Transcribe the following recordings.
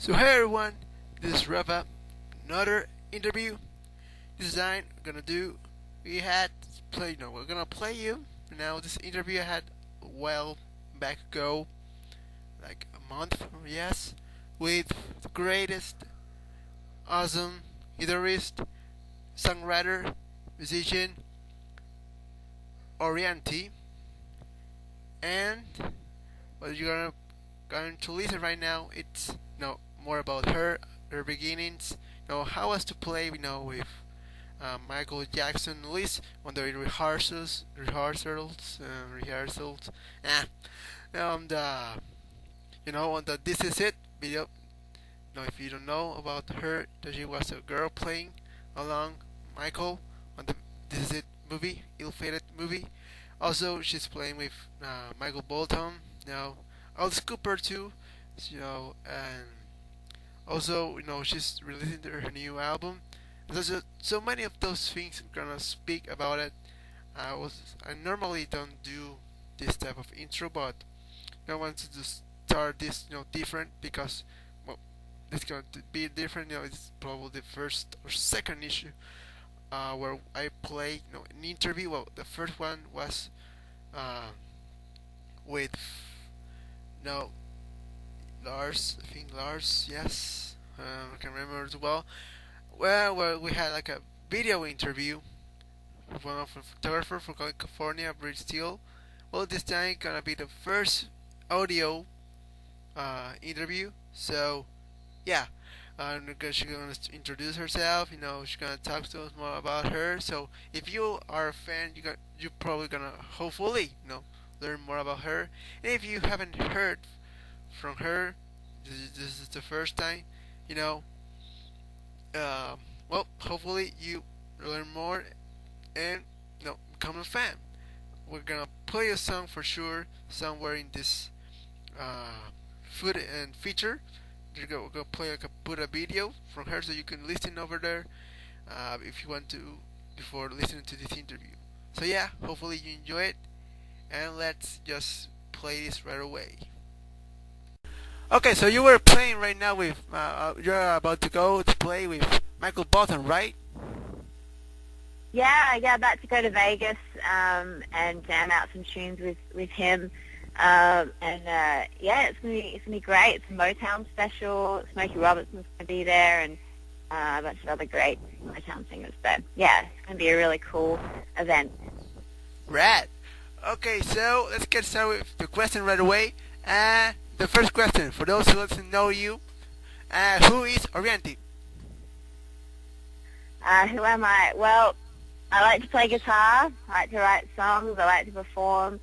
So hey everyone, this is Rafa. Another interview. This time we're gonna play you. Now this interview I had a while back ago, like a month, yes, with the greatest, awesome guitarist, songwriter, musician, Orianthi, and what you're going to listen right now, it's more about her beginnings, how was to play, Michael Jackson, at least on the rehearsals, and on the This Is It video. If you don't know about her, that she was a girl playing along Michael on the This Is It movie, ill-fated movie. Also, she's playing with Michael Bolton, Alice Cooper too, and also, she's releasing her new album. There's so many of those things I'm gonna speak about it. I normally don't do this type of intro, but I wanted to start this, different because, it's going to be different. It's probably the first or second issue where I play, an interview. Well, the first one was with, Lars. I think Lars. Yes, I can remember as well. Well, we had like a video interview with one of the photographer from California, Bridge Steel. Well, this time gonna be the first audio interview. So, yeah, she's gonna introduce herself. She's gonna talk to us more about her. So, if you are a fan, you're probably gonna hopefully, learn more about her. And if you haven't heard from her, this is the first time, well, hopefully you learn more and become a fan. We're gonna play a song for sure somewhere in this foot and feature. We're gonna put a video from her so you can listen over there if you want to before listening to this interview. So yeah, hopefully you enjoy it, and let's just play this right away. Okay, so you were playing right now with, you're about to go to play with Michael Bolton, right? Yeah, about to go to Vegas and jam out some tunes with him. Yeah, it's gonna be great. It's a Motown special. Smokey Robertson's gonna be there, and a bunch of other great Motown singers. But yeah, it's gonna be a really cool event. Rad. Okay, so let's get started with the question right away. The first question, for those who doesn't know you, who is Orianthi? Who am I? Well, I like to play guitar. I like to write songs. I like to perform.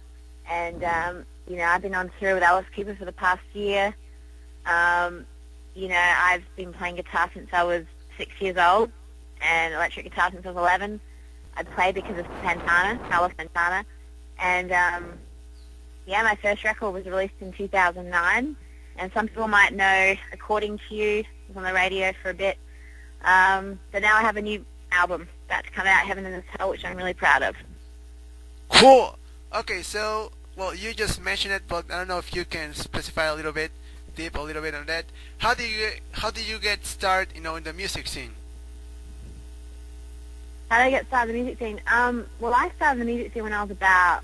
And, I've been on tour with Alice Cooper for the past year. I've been playing guitar since I was 6 years old, and electric guitar since I was 11. I played because of Carlos Santana. And, my first record was released in 2009. And some people might know According to You. It was on the radio for a bit. But now I have a new album about to come out, Heaven and Hell, which I'm really proud of. Cool. Okay, so, well, you just mentioned it, but I don't know if you can specify a little bit on that. How did you get started, in the music scene? How did I get started in the music scene? Well, I started in the music scene when I was about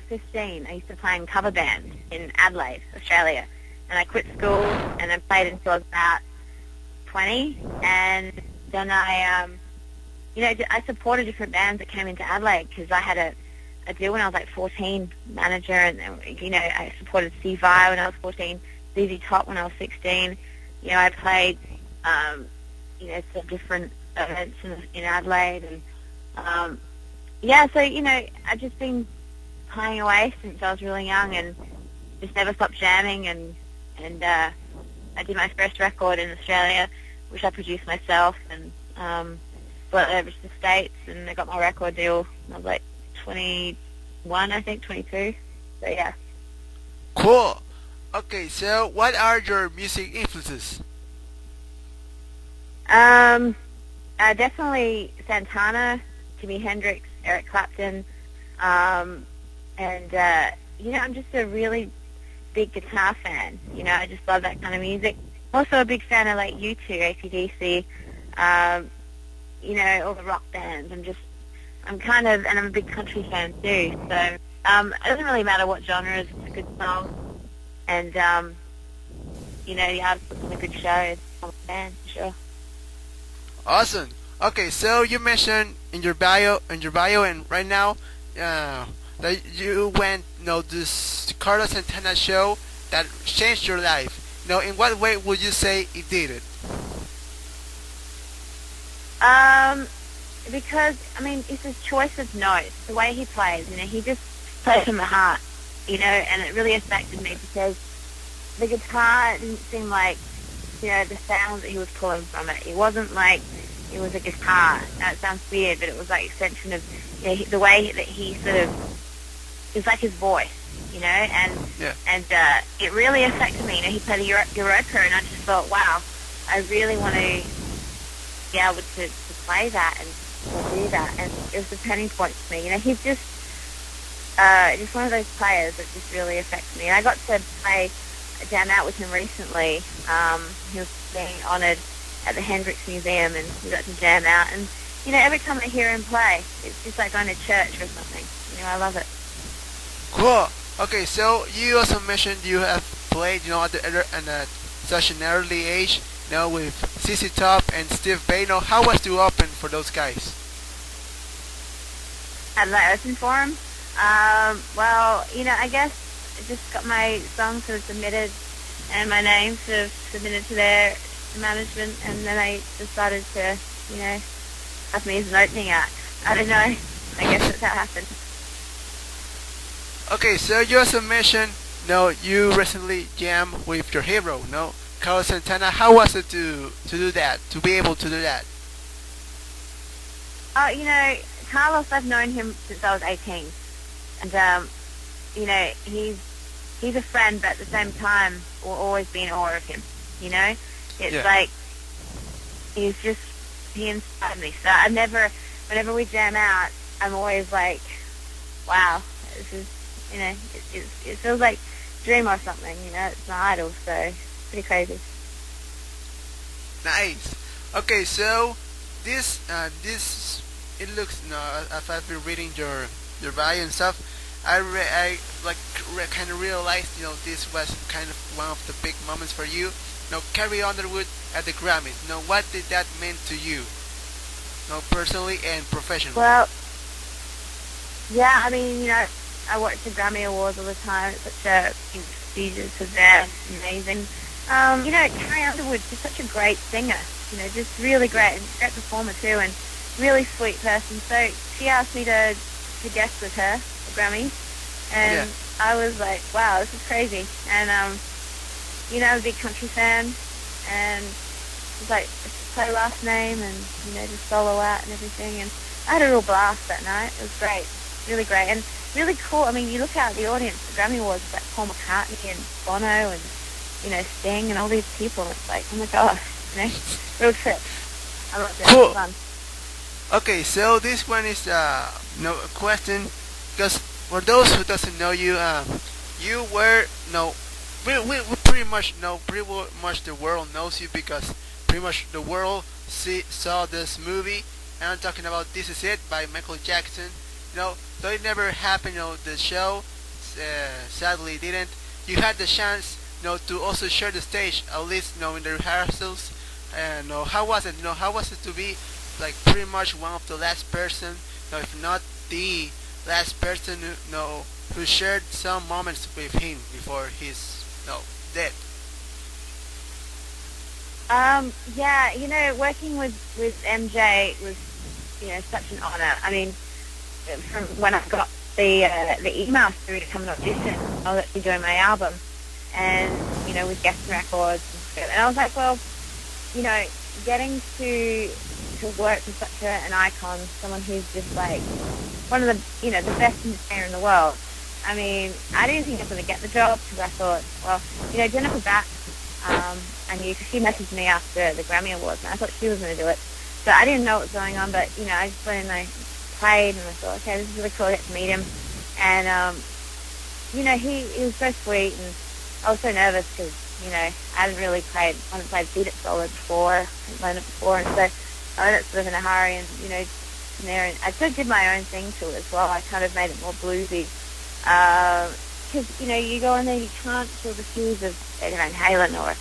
15. I used to play in cover bands in Adelaide, Australia. And I quit school and then played until I was about 20. And then I supported different bands that came into Adelaide because I had a deal when I was like 14, manager, and I supported Steve Vai when I was 14, ZZ Top when I was 16. I played, some different events in Adelaide, and so I've just been playing away since I was really young, and just never stopped jamming, and I did my first record in Australia, which I produced myself, and brought it over to the States, and I got my record deal. I was like 21, I think, 22. So yeah. Cool. Okay, so what are your music influences? Definitely Santana, Jimi Hendrix, Eric Clapton, and I'm just a really big guitar fan. I just love that kind of music. Also a big fan of like U2, AC/DC, all the rock bands. And I'm a big country fan too. So it doesn't really matter what genre. It's a good song, and the artist puts on a good show. I'm a fan for sure. Awesome. Okay, so you mentioned in your bio, and right now, that you went, this Carlos Santana show that changed your life. In what way would you say it did it? Because it's his choice of notes, the way he plays. He just plays from the heart. And it really affected me because the guitar didn't seem like, the sound that he was pulling from it. It wasn't like it was a guitar. Now, it sounds weird, but it was like an extension of the way that he sort of, it was like his voice, and Yeah. and it really affected me. He played a Europa, and I just thought, wow, I really want to be able to play that and do that, and it was a turning point for me. He's just one of those players that just really affects me. And I got to play a jam out with him recently. He was being honoured at the Hendrix Museum, and we got to jam out. And every time I hear him play, it's just like going to church or something. I love it. Cool. Okay, so you also mentioned you have played, at such an early age, with CC Top and Steve Vai. How was to open for those guys? How did I open for him? Well, I guess I just got my songs sort of submitted and my name sort of submitted to their management, and then they decided to, have me as an opening act. I don't know. I guess that's how it happened. Okay, so you also mentioned, you recently jammed with your hero, Carlos Santana. How was it to do that, to be able to do that? Carlos, I've known him since I was 18, and he's a friend, but at the same time, will always be in awe of him. It's like he inspired me. So whenever we jam out, I'm always like, wow, this is, it feels like a dream or something. It's my idol, so it's pretty crazy. Nice. Okay, so this it looks, as I've been reading your bio and stuff, I kind of realized, this was kind of one of the big moments for you. Carrie Underwood at the Grammys. What did that mean to you? Personally and professionally. Well, yeah, I watch the Grammy Awards all the time. It's such a prestigious event, amazing. Carrie Underwood's just such a great singer. Just really great, and great performer too, and really sweet person. So she asked me to guest with her at Grammys, and I was like, wow, this is crazy. And I'm a big country fan, and it's like play last name and just solo out and everything. And I had a real blast that night. It was great, really great, and really cool. You look out at the audience at the Grammy Awards, it's like Paul McCartney and Bono and Sting and all these people. It's like, oh my gosh, real trip. I loved it. Cool. It was fun. Okay, so this one is a question, because for those who doesn't know you, you were we pretty much know, the world knows you, because pretty much the world saw this movie, and I'm talking about "This Is It" by Michael Jackson. So it never happened. The show sadly didn't. You had the chance, to also share the stage, at least, in the rehearsals. And how was it? How was it to be like pretty much one of the last person, if not the last person, who shared some moments with him before he's dead? Yeah, working with MJ was, such an honor. From when I got the email through to come and audition, I was actually doing my album, and with Guest Records and stuff. And I was like, well, getting to work with such an icon, someone who's just like one of the the best entertainer in the world. I didn't think I was going to get the job, because I thought, well, Jennifer Bax, I knew, because she messaged me after the Grammy Awards, and I thought she was going to do it. So I didn't know what was going on, but I just went and I played, and I thought, okay, this is really cool. I get to meet him, and he was so sweet, and I was so nervous because I hadn't really played beat it solid before, hadn't learned it before, and so I learned it sort of in a hurry, and, from there, and I sort of did my own thing to it as well. I kind of made it more bluesy, because, you go in there, you can't fill the shoes of Eddie Van Halen or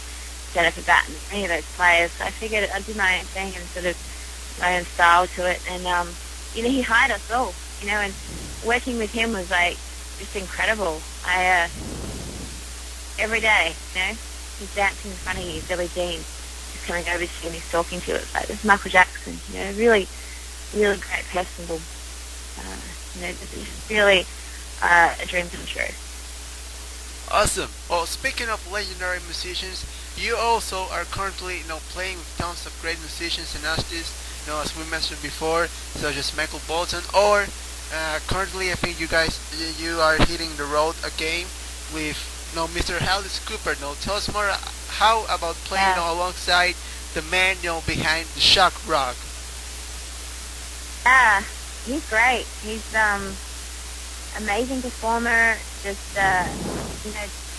Jennifer Batten, any of those players, so I figured I'd do my own thing and sort of my own style to it, and, he hired us all, and working with him was, like, just incredible. Every day, he's dancing in front of you, Billie Jean, just coming over to you and he's talking to you. It's like, this is Michael Jackson, really, really great personable, just really a dream come true. Awesome. Well, speaking of legendary musicians, you also are currently, playing with tons of great musicians and artists, as we mentioned before, such as Michael Bolton, or currently I think you are hitting the road again with Mr. Alice Cooper. Tell us more how about playing alongside the man behind the shock rock. Yeah, he's great. He's amazing performer, just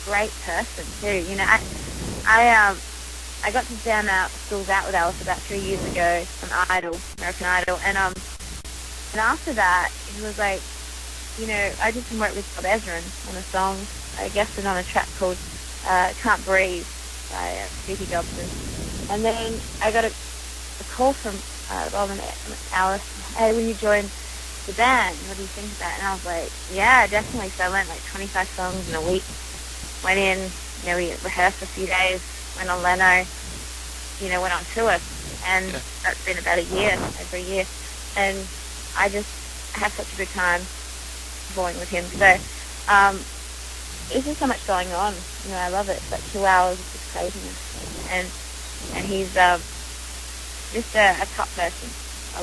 great person too. I got to jam out schools out with Alice about 3 years ago on American Idol, and after that he was like, I did some work with Bob Ezrin on a song. I guested on a track called Can't Breathe by Stevie Dobson. And then I got a call from Bob and Alice, hey, will you join the band? What do you think of that? And I was like, yeah, definitely. So I learned like 25 songs in a week. Went in, we rehearsed a few days, went on Leno, went on tour. And that's been about over a year. And I just have such a good time performing with him. So, there's just so much going on. I love it. It's like 2 hours of just craziness. And he's just a top person. I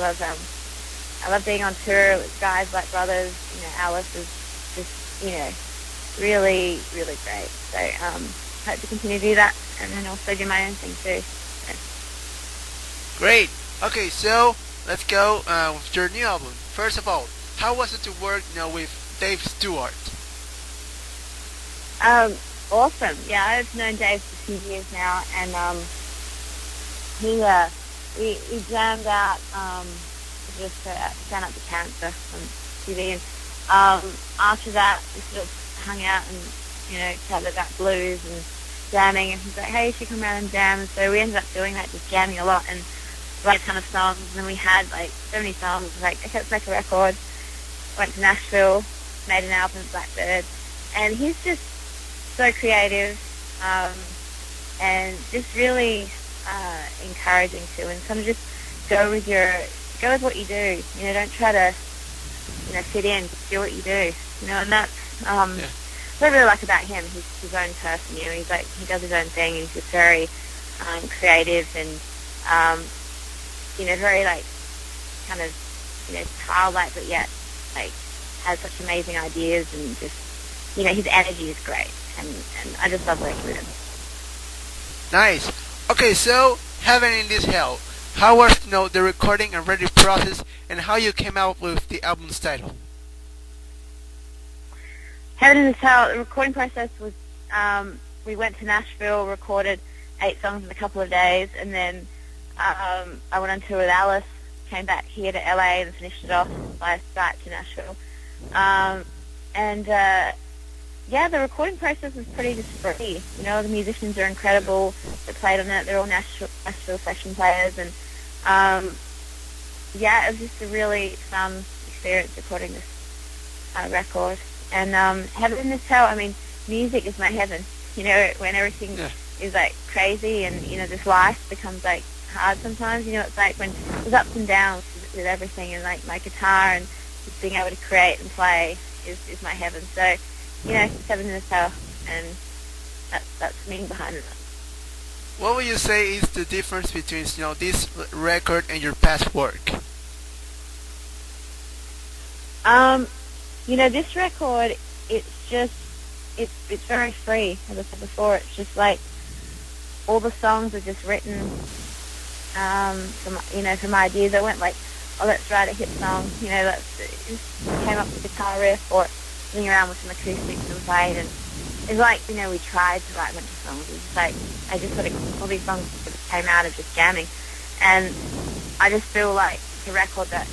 love being on tour with guys like brothers. Alice is just, really, really great. So, hope to continue to do that and then also do my own thing too. So. Great. Okay, so let's go with your new album. First of all, how was it to work with Dave Stewart? Awesome. Yeah, I've known Dave for a few years now, and we jammed out just Stand Up to Cancer on TV, and after that we sort of hung out and chatted about blues and jamming, and he's like, hey, you should come around and jam, and so we ended up doing that, just jamming a lot and wrote a ton of songs, and then we had like so many songs, like, okay, let's make a record. Went to Nashville, made an album with Blackbird, and he's just so creative, and just really encouraging too, and kind of just go with what you do. Don't try to fit in, just do what you do. And that's what I really like about him. He's his own person. He's like, he does his own thing, and he's just very creative and very like kind of childlike, but yet like has such amazing ideas, and just his energy is great, and I just love working with him. Nice. Okay, so Heaven in This Hell, how was the recording and ready process, and how you came out with the album's title? Heaven in This Hell, the recording process was we went to Nashville, recorded 8 songs in a couple of days, and then I went on tour with Alice, came back here to LA and finished it off by Skype to Nashville. The recording process was pretty just free. The musicians are incredible that played on it. They're all Nashville session players, and it was just a really fun experience recording this record. And Heaven in This Hell, music is my heaven. When everything is like crazy, and this life becomes like hard sometimes. It's like when there's ups and downs with everything, and like my guitar and just being able to create and play is my heaven. So, it's Heaven in This Hell, and that's the meaning behind it. What would you say is the difference between this record and your past work? This record, it's very free. As I said before, it's just like all the songs are just written from ideas. I went like, oh, let's write a hit song. Let's just came up with a guitar riff, or sitting around with some acoustics and played, and it's like, we tried to write a bunch of songs. It's just like, I just sort of, all these songs sort of came out of just jamming. And I just feel like it's a record that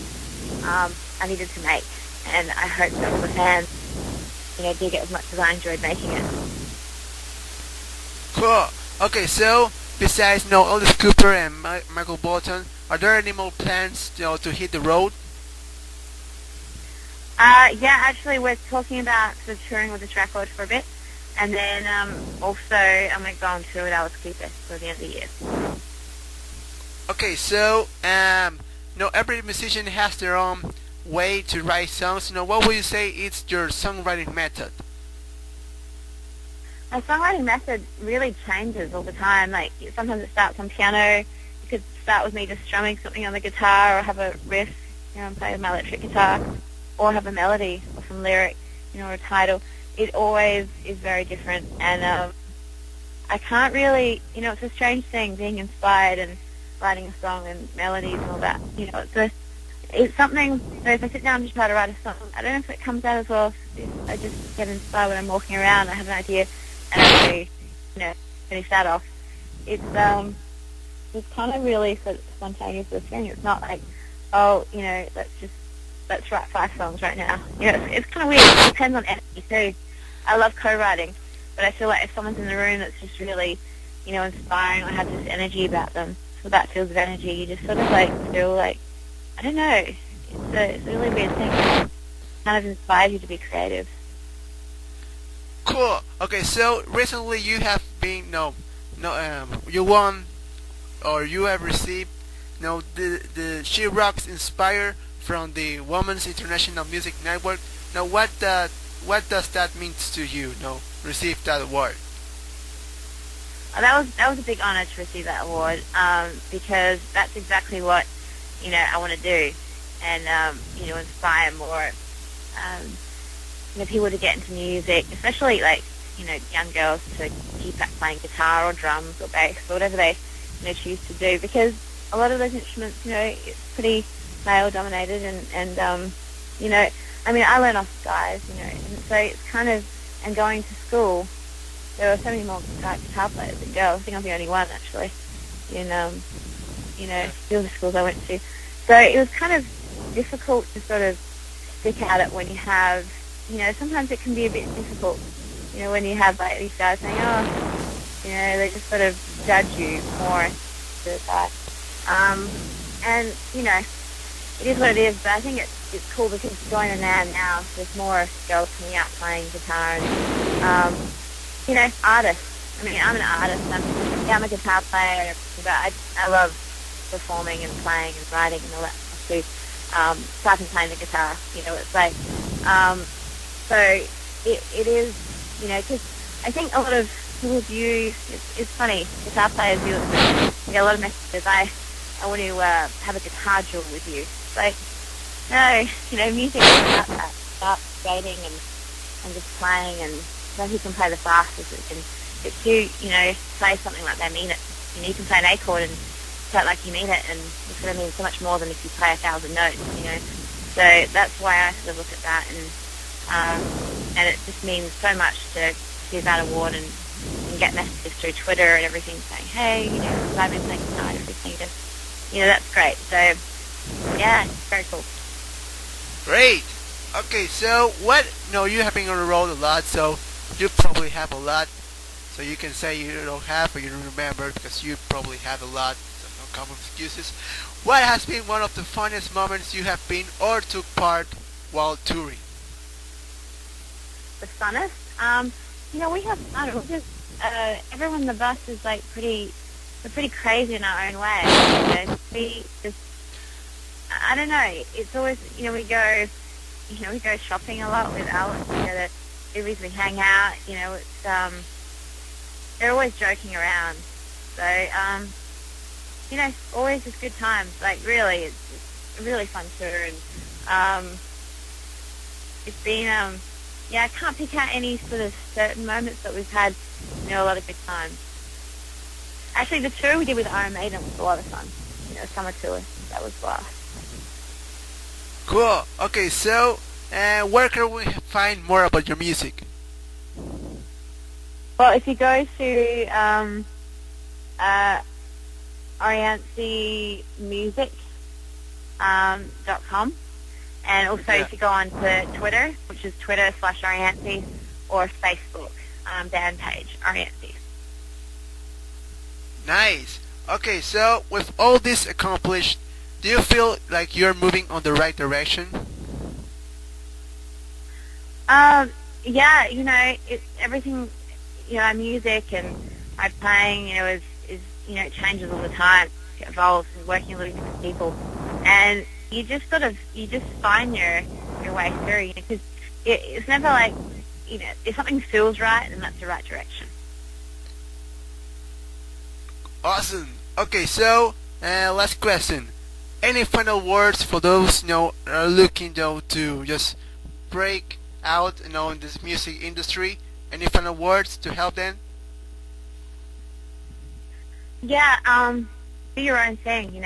I needed to make. And I hope that all the fans, dig it as much as I enjoyed making it. Cool. Okay, so besides Alice Cooper and Michael Bolton, are there any more plans to hit the road? Yeah, actually, we're talking about sort of touring with this record for a bit, and then also I'm going to go on tour with Alice Cooper for the end of the year. Okay, so every musician has their own way to write songs. What would you say is your songwriting method? My songwriting method really changes all the time. Like, sometimes it starts on piano. It could start with me just strumming something on the guitar, or have a riff, and play with my electric guitar, or have a melody or some lyric, or a title. It always is very different, and I can't really, it's a strange thing being inspired and writing a song and melodies and all that. It's something that if I sit down to try to write a song, I don't know if it comes out as well. I just get inspired when I'm walking around. I have an idea, and I finish that off. It's kind of really sort of spontaneous thing. It's not like, let's write 5 songs right now. It's kind of weird. It depends on energy too. I love co-writing, but I feel like if someone's in the room that's just really, inspiring or has this energy about them, so that feels of energy, you just sort of feel like, I don't know. It's a really weird thing. It kind of inspires you to be creative. Cool. Okay, so recently you have been you won, or you have received the She Rocks Inspire from the Women's International Music Network. Now, what does that mean to you? Receive that award. That was a big honor to receive that award, because that's exactly what I want to do, and inspire more people to get into music, especially young girls, to keep playing guitar or drums or bass or whatever they choose to do, because a lot of those instruments it's pretty male dominated, and I learn off guys, and so it's kind of, and going to school, there were so many more guitar players than girls. I think I'm the only one actually in the other schools I went to. So it was kind of difficult to sort of stick at it when you have, sometimes it can be a bit difficult, when you have these guys saying, they just sort of judge you more to that. And it is what it is, but I think it's cool because going in there now, there's more girls coming out playing guitar, and artists. I mean, I'm an artist. I'm a guitar player, but I love performing and playing and writing and all that stuff too. Aside from playing the guitar, it's like, so it is, because I think a lot of people view, it's funny, guitar players view it, I get a lot of messages, I want to have a guitar duel with you. It's like, no, music is about that. Start skating and just playing, and so who can play the fastest. If you, play something like they mean it. You can play an A chord and play it like you mean it, and it's going to mean so much more than if you play 1,000 notes, So that's why I sort of look at that, and it just means so much to give that award and get messages through Twitter and everything saying, hey, I've been playing tonight, everything. That's great. So, yeah, it's very cool. Great. Okay, so you have been on the road a lot, so you probably have a lot. So you can say you don't have, or you don't remember, because you probably have a lot. So no common excuses. What has been one of the funniest moments you have been or took part while touring? The funnest? We have fun. We're just, everyone in the bus is we're pretty crazy in our own way. We just, I don't know. It's always, we go shopping a lot with Alex. The movies we hang out. It's they're always joking around. So always just good times. Really, it's a really fun tour, and it's been I can't pick out any sort of certain moments, but we've had a lot of good times. Actually, the tour we did with Iron Maiden was a lot of fun. Summer tour, that was blast. Cool. Okay, so where can we find more about your music? Well, if you go to uh, orianthimusic.com, and also Yeah. if you go on to Twitter, which is Twitter/Orianthi, or Facebook band page Orianthi. Nice. Okay, so with all this accomplished, do you feel like you're moving on the right direction? Yeah, everything, music and my playing, is it changes all the time. It evolves and working with different people. And you just find your way through, because it's never like, if something feels right, then that's the right direction. Awesome. Okay, so last question. Any final words for those are looking to just break out in this music industry? Any final words to help them? Yeah, do your own thing,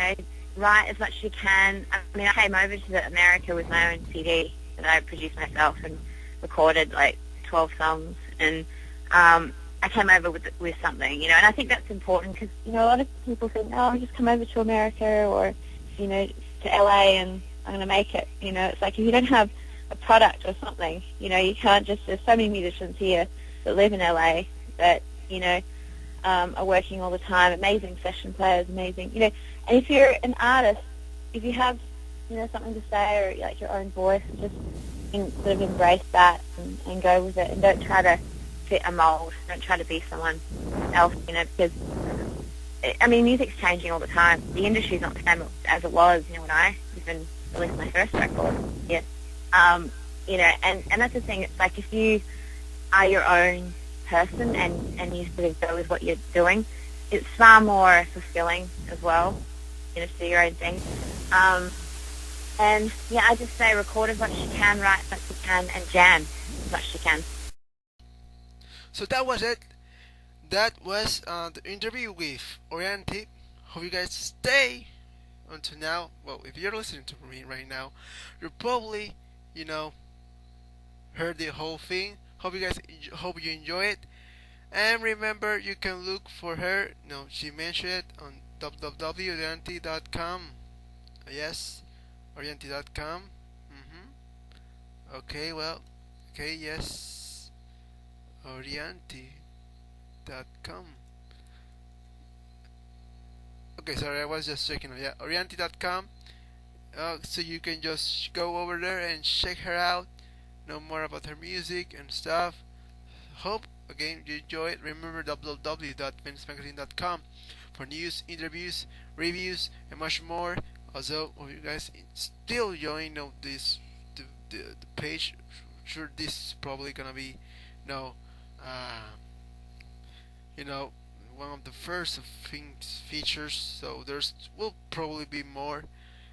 write as much as you can. I mean, I came over to America with my own CD that I produced myself and recorded like 12 songs, and I came over with something, and I think that's important because, a lot of people think, oh, I'll just come over to America or, to LA and I'm going to make it. It's like if you don't have a product or something, you can't just, there's so many musicians here that live in LA that, are working all the time, amazing session players, amazing, and if you're an artist, if you have, something to say or like your own voice, just sort of embrace that and go with it, and don't try to fit a mold, don't try to be someone else, because, I mean, music's changing all the time. The industry's not the same as it was, when I even released my first record. Yeah. And that's the thing, it's like if you are your own person and you sort of go with what you're doing, it's far more fulfilling as well, to do your own thing. And yeah, I just say record as much as you can, write as much as you can, and jam as much as you can. So that was it. That was the interview with Orianthi. Hope you guys stay until now. Well, if you're listening to me right now, you're probably, heard the whole thing. Hope you enjoy it. And remember, you can look for her. She mentioned it on www.orianthi.com. Yes, orianthi.com. Okay, well, okay, yes, orianthi.com. Okay, sorry, I was just checking. Yeah, orianthi.com. So you can just go over there and check her out, know more about her music and stuff. Hope again you enjoy it. Remember www.venusmagazine.com for news, interviews, reviews, and much more. Also, hope you guys still enjoying this the page. Sure, this is probably gonna be one of the first things features. So there's will probably be more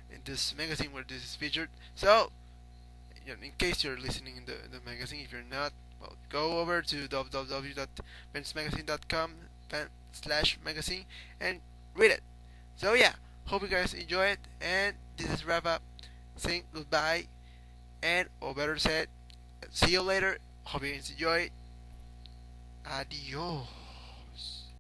in this magazine where this is featured. So in case you're listening in the magazine, if you're not, well, go over to www.venusmagazine.com/magazine and read it. So yeah, hope you guys enjoy it, and this is wrap up saying goodbye, and or better said, see you later. Hope you guys enjoy it. Adios.